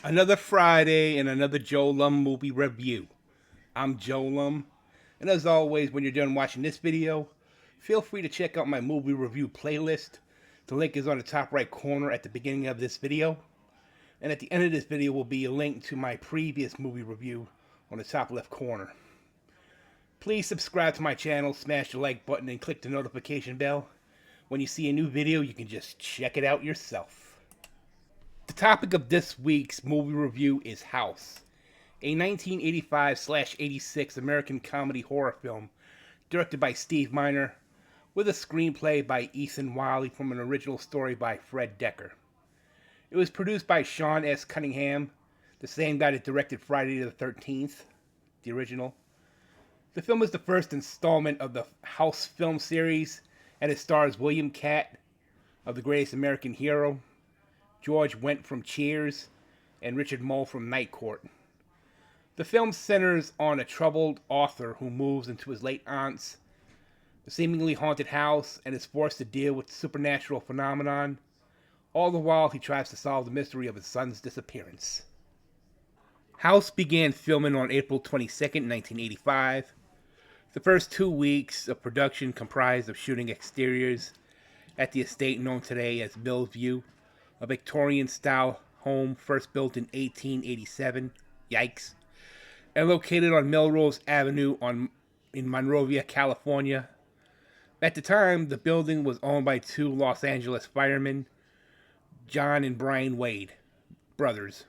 Another Friday and another JoeLumb movie review. I'm JoeLumb, and as always, when you're done watching this video, feel free to check out my movie review playlist. The link is on the top right corner at the beginning of this video, and at the end of this video will be a link to my previous movie review on the top left corner. Please subscribe to my channel, smash the like button, and click the notification bell. When you see a new video, you can just check it out yourself. The topic of this week's movie review is House, a 1985/86 American comedy horror film directed by Steve Miner, with a screenplay by Ethan Wiley from an original story by Fred Decker. It was produced by Sean S. Cunningham, the same guy that directed Friday the 13th, the original. The film is the first installment of the House film series, and it stars William Katt of The Greatest American Hero, George Wendt from Cheers, and Richard Mole from Night Court. The film centers on a troubled author who moves into his late aunt's seemingly haunted house and is forced to deal with supernatural phenomenon. All the while, he tries to solve the mystery of his son's disappearance. House began filming on April 22nd, 1985. The first 2 weeks of production comprised of shooting exteriors at the estate known today as Millview, a Victorian-style home first built in 1887, yikes, and located on Melrose Avenue in Monrovia, California. At the time, the building was owned by two Los Angeles firemen, John and Brian Wade, brothers.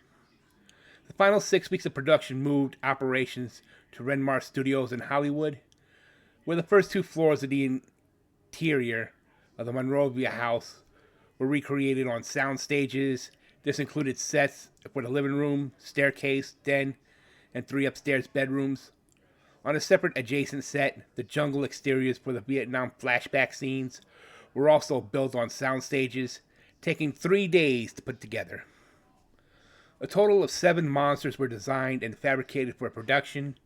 The final 6 weeks of production moved operations to Renmar Studios in Hollywood, where the first 2 floors of the interior of the Monrovia house were recreated on sound stages. This included sets for the living room, staircase, den, and 3 upstairs bedrooms. On a separate adjacent set, the jungle exteriors for the Vietnam flashback scenes were also built on sound stages, taking 3 days to put together. A total of 7 monsters were designed and fabricated for production.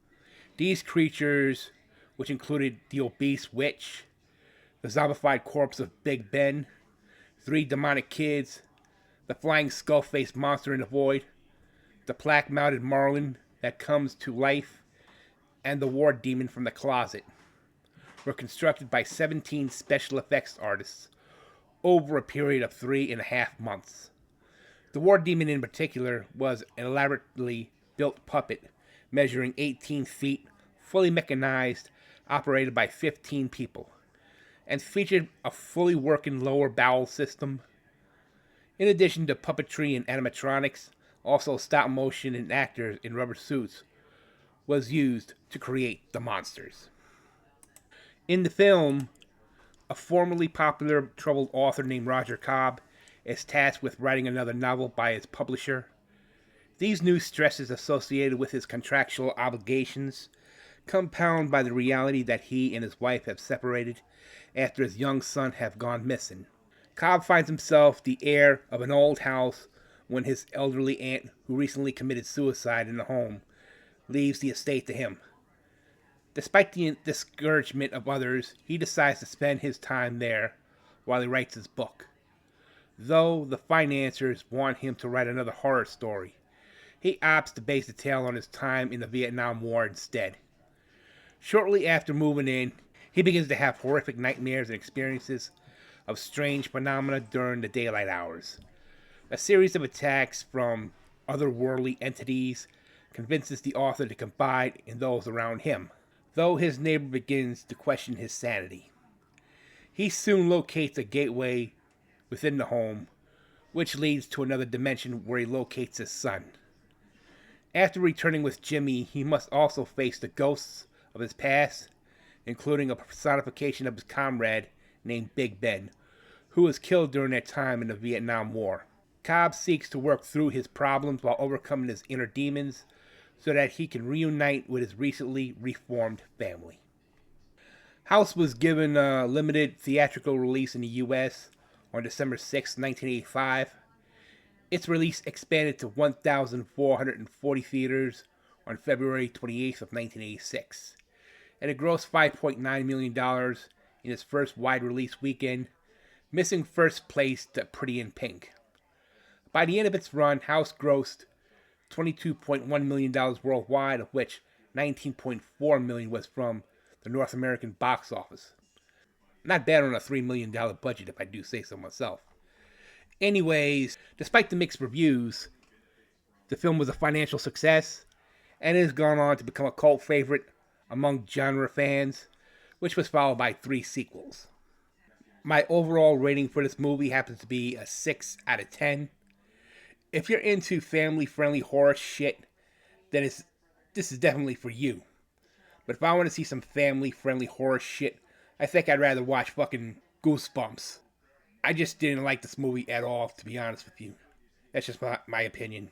These creatures, which included the obese witch, the zombified corpse of Big Ben, 3 demonic kids, the flying skull-faced monster in the void, the plaque-mounted marlin that comes to life, and the war demon from the closet, were constructed by 17 special effects artists over a period of 3.5 months. The war demon in particular was an elaborately built puppet measuring 18 feet, fully mechanized, operated by 15 people, and featured a fully working lower bowel system. In addition to puppetry and animatronics, also stop motion and actors in rubber suits was used to create the monsters. In the film, a formerly popular troubled author named Roger Cobb is tasked with writing another novel by his publisher. These new stresses associated with his contractual obligations compound by the reality that he and his wife have separated after his young son have gone missing. Cobb finds himself the heir of an old house when his elderly aunt, who recently committed suicide in the home, leaves the estate to him. Despite the discouragement of others, he decides to spend his time there while he writes his book. Though the financiers want him to write another horror story, he opts to base the tale on his time in the Vietnam War instead. Shortly after moving in, he begins to have horrific nightmares and experiences of strange phenomena during the daylight hours. A series of attacks from otherworldly entities convinces the author to confide in those around him, though his neighbor begins to question his sanity. He soon locates a gateway within the home, which leads to another dimension where he locates his son. After returning with Jimmy, he must also face the ghosts of his past, including a personification of his comrade named Big Ben, who was killed during their time in the Vietnam War. Cobb seeks to work through his problems while overcoming his inner demons so that he can reunite with his recently reformed family. House was given a limited theatrical release in the U.S. on December 6, 1985. Its release expanded to 1,440 theaters on February 28th of 1986, and it grossed $5.9 million in its first wide release weekend, missing first place to Pretty in Pink. By the end of its run, House grossed $22.1 million worldwide, of which $19.4 million was from the North American box office. Not bad on a $3 million budget, if I do say so myself. Anyways, despite the mixed reviews, the film was a financial success and has gone on to become a cult favorite among genre fans, which was followed by 3 sequels. My overall rating for this movie happens to be a 6 out of 10. If you're into family-friendly horror shit, then this is definitely for you. But if I want to see some family-friendly horror shit, I think I'd rather watch fucking Goosebumps. I just didn't like this movie at all, to be honest with you. That's just my opinion.